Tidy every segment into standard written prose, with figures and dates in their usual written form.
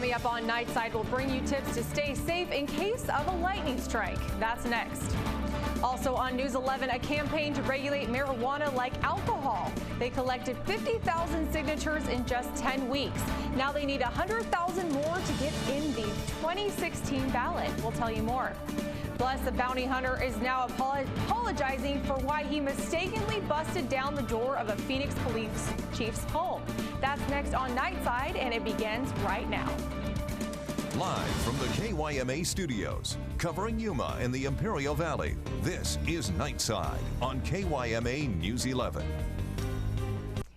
Coming up on Nightside, we'll bring you tips to stay safe in case of a lightning strike. That's next. Also on News 11, a campaign to regulate marijuana like alcohol. They collected 50,000 signatures in just 10 weeks. Now they need 100,000 more to get in the 2016 ballot. We'll tell you more. Plus, the bounty hunter is now apologizing for why he mistakenly busted down the door of a Phoenix police chief's home. That's next on Nightside, and it begins right now. Live from the KYMA studios, covering Yuma and the Imperial Valley, this is Nightside on KYMA News 11.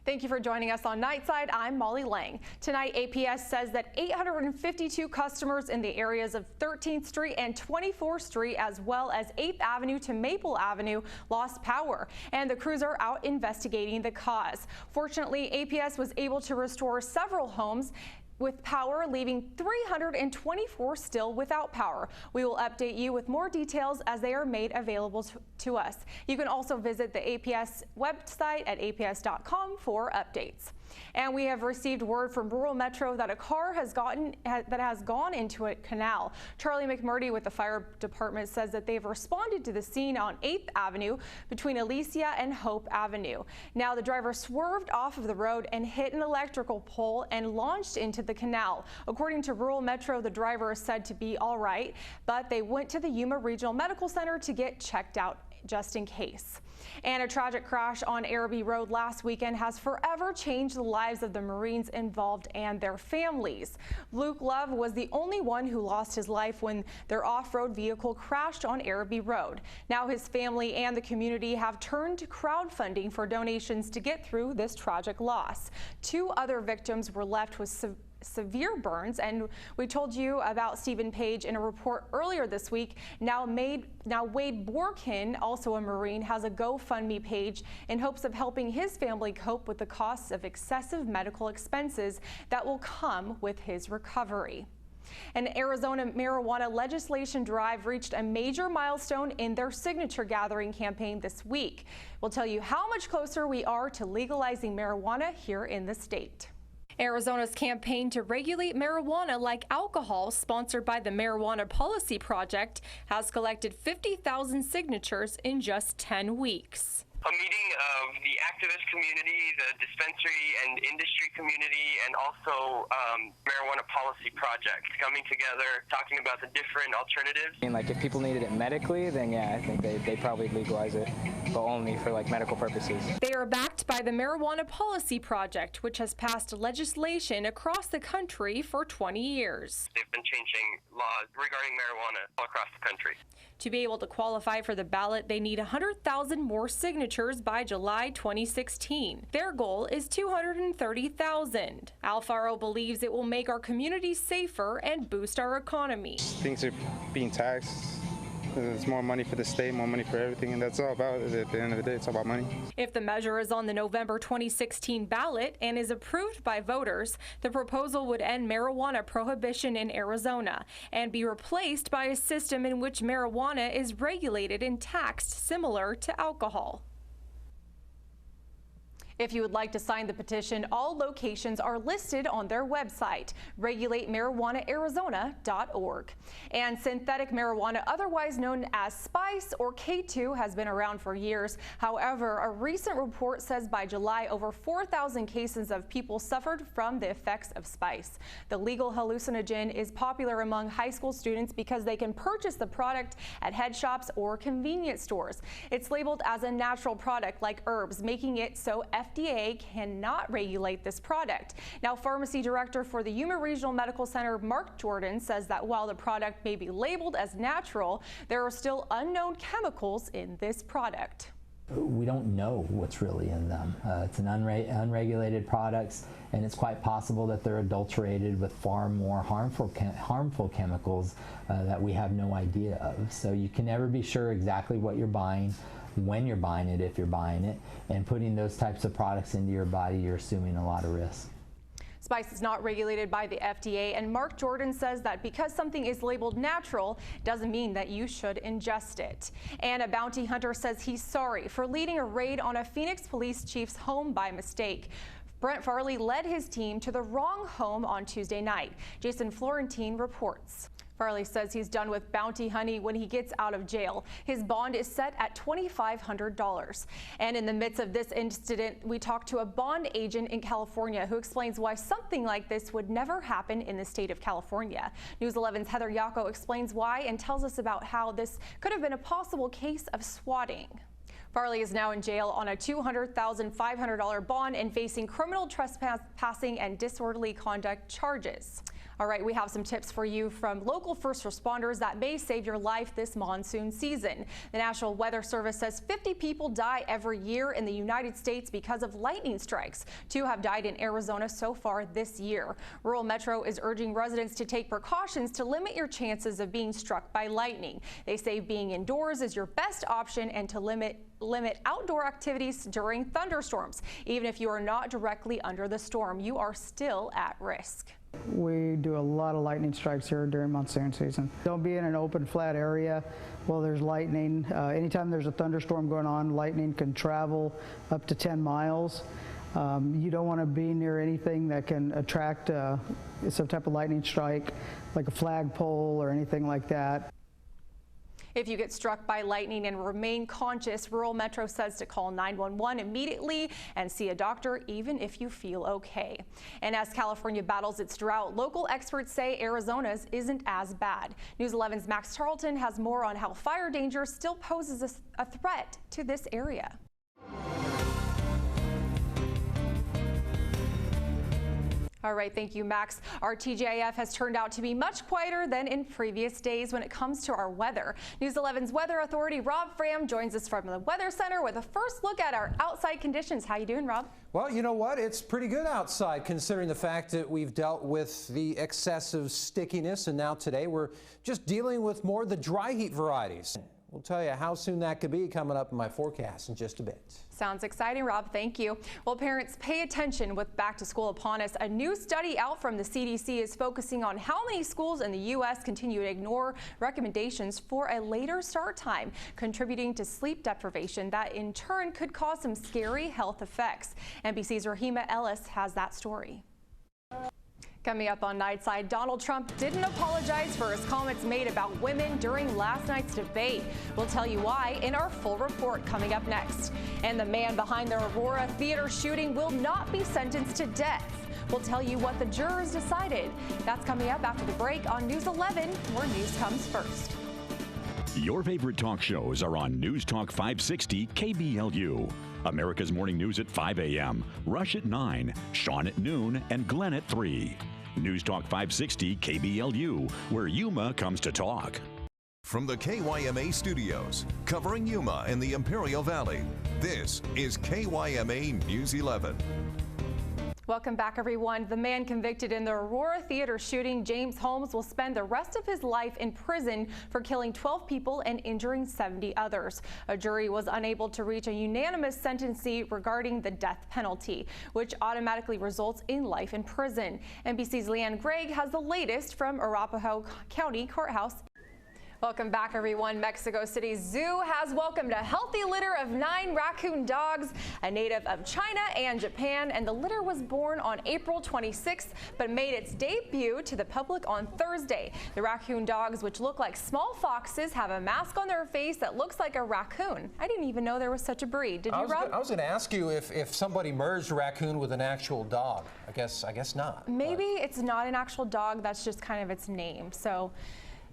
Thank you for joining us on Nightside. I'm Molly Lang. Tonight, APS says that 852 customers in the areas of 13th Street and 24th Street, as well as 8th Avenue to Maple Avenue, lost power, and the crews are out investigating the cause. Fortunately, APS was able to restore several homes with power, leaving 324 still without power. We will update you with more details as they are made available to us. You can also visit the APS website at aps.com for updates. And we have received word from Rural Metro that a car has gone into a canal. Charlie McMurdy with the fire department says that they've responded to the scene on 8th Avenue between Alicia and Hope Avenue. Now the driver swerved off of the road and hit an electrical pole and launched into the canal. According to Rural Metro, the driver is said to be all right, but they went to the Yuma Regional Medical Center to get checked out just in case. And a tragic crash on Araby Road last weekend has forever changed the lives of the Marines involved and their families. Luke Love was the only one who lost his life when their off-road vehicle crashed on Araby Road. Now his family and the community have turned to crowdfunding for donations to get through this tragic loss. 2 other victims were left with severe burns, and we told you about Stephen Page in a report earlier this week. Now Wade Borkin, also a Marine, has a GoFundMe page in hopes of helping his family cope with the costs of excessive medical expenses that will come with his recovery. An Arizona marijuana legislation drive reached a major milestone in their signature gathering campaign this week. We'll tell you how much closer we are to legalizing marijuana here in the state. Arizona's campaign to regulate marijuana like alcohol, sponsored by the Marijuana Policy Project, has collected 50,000 signatures in just 10 weeks. A meeting of the activist community, the dispensary and industry community, and also Marijuana Policy Project coming together, talking about the different alternatives. And like if people needed it medically, then yeah, I think they probably legalize it, but only for like medical purposes. They are backed by the Marijuana Policy Project, which has passed legislation across the country for 20 years. They've been changing laws regarding marijuana all across the country. To be able to qualify for the ballot, they need 100,000 more signatures by July 2016. Their goal is 230,000. Alfaro believes it will make our communities safer and boost our economy. Things are being taxed. There's more money for the state, more money for everything, and that's all about it. At the end of the day, it's all about money. If the measure is on the November 2016 ballot and is approved by voters, the proposal would end marijuana prohibition in Arizona and be replaced by a system in which marijuana is regulated and taxed similar to alcohol. If you would like to sign the petition, all locations are listed on their website, regulatemarijuanaarizona.org. And synthetic marijuana, otherwise known as Spice or K2, has been around for years. However, a recent report says by July, over 4,000 cases of people suffered from the effects of Spice. The legal hallucinogen is popular among high school students because they can purchase the product at head shops or convenience stores. It's labeled as a natural product like herbs, making it so FDA cannot regulate this product. Now, pharmacy director for the Yuma Regional Medical Center, Mark Jordan, says that while the product may be labeled as natural, there are still unknown chemicals in this product. We don't know what's really in them. It's an unregulated products, and it's quite possible that they're adulterated with far more harmful chemicals that we have no idea of. So you can never be sure exactly what you're buying, when you're buying it, if you're buying it, and putting those types of products into your body, you're assuming a lot of risk. Spice is not regulated by the FDA, and Mark Jordan says that because something is labeled natural doesn't mean that you should ingest it. And a bounty hunter says he's sorry for leading a raid on a Phoenix police chief's home by mistake. Brent Farley led his team to the wrong home on Tuesday night. Jason Florentine reports. Farley says he's done with bounty hunting when he gets out of jail. His bond is set at $2,500. And in the midst of this incident, we talked to a bond agent in California who explains why something like this would never happen in the state of California. News 11's Heather Yako explains why and tells us about how this could have been a possible case of swatting. Farley is now in jail on a $200,500 bond and facing criminal trespassing and disorderly conduct charges. All right, we have some tips for you from local first responders that may save your life this monsoon season. The National Weather Service says 50 people die every year in the United States because of lightning strikes. 2 have died in Arizona so far this year. Rural Metro is urging residents to take precautions to limit your chances of being struck by lightning. They say being indoors is your best option and to limit outdoor activities during thunderstorms. Even if you are not directly under the storm, you are still at risk. We do a lot of lightning strikes here during monsoon season. Don't be in an open, flat area while there's lightning. Anytime there's a thunderstorm going on, lightning can travel up to 10 miles. You don't want to be near anything that can attract some type of lightning strike, like a flagpole or anything like that. If you get struck by lightning and remain conscious, Rural Metro says to call 911 immediately and see a doctor even if you feel okay. And as California battles its drought, local experts say Arizona's isn't as bad. News 11's Max Tarleton has more on how fire danger still poses a threat to this area. All right, thank you, Max. Our TGIF has turned out to be much quieter than in previous days when it comes to our weather. News 11's weather authority Rob Fram joins us from the Weather Center with a first look at our outside conditions. How you doing, Rob? Well, you know what? It's pretty good outside considering the fact that we've dealt with the excessive stickiness, and now today we're just dealing with more of the dry heat varieties. We'll tell you how soon that could be coming up in my forecast in just a bit. Sounds exciting, Rob. Thank you. Well, parents, pay attention with back to school upon us. A new study out from the CDC is focusing on how many schools in the U.S. continue to ignore recommendations for a later start time, contributing to sleep deprivation that in turn could cause some scary health effects. NBC's Rahima Ellis has that story. Coming up on Nightside, Donald Trump didn't apologize for his comments made about women during last night's debate. We'll tell you why in our full report coming up next. And the man behind the Aurora Theater shooting will not be sentenced to death. We'll tell you what the jurors decided. That's coming up after the break on News 11, where news comes first. Your favorite talk shows are on News Talk 560 KBLU. America's Morning News at 5 a.m., Rush at 9, Sean at noon, and Glenn at 3. News Talk 560 KBLU, where Yuma comes to talk. From the KYMA studios, covering Yuma and the Imperial Valley, this is KYMA News 11. Welcome back, everyone. The man convicted in the Aurora Theater shooting, James Holmes, will spend the rest of his life in prison for killing 12 people and injuring 70 others. A jury was unable to reach a unanimous sentencing regarding the death penalty, which automatically results in life in prison. NBC's Leanne Gregg has the latest from Arapahoe County Courthouse. Welcome back, everyone. Mexico City Zoo has welcomed a healthy litter of 9 raccoon dogs, a native of China and Japan, and the litter was born on April 26th, but made its debut to the public on Thursday. The raccoon dogs, which look like small foxes, have a mask on their face that looks like a raccoon. I didn't even know there was such a breed. Did you, Rob? I was going to ask you if somebody merged a raccoon with an actual dog. I guess not. Maybe it's not an actual dog. That's just kind of its name. So.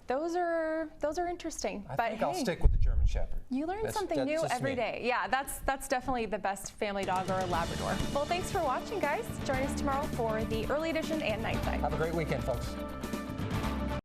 Those are interesting. I think I'll stick with the German Shepherd. You learn something new every day. Yeah, that's definitely the best family dog or a Labrador. Well, thanks for watching, guys. Join us tomorrow for the early edition and night side. Have a great weekend, folks.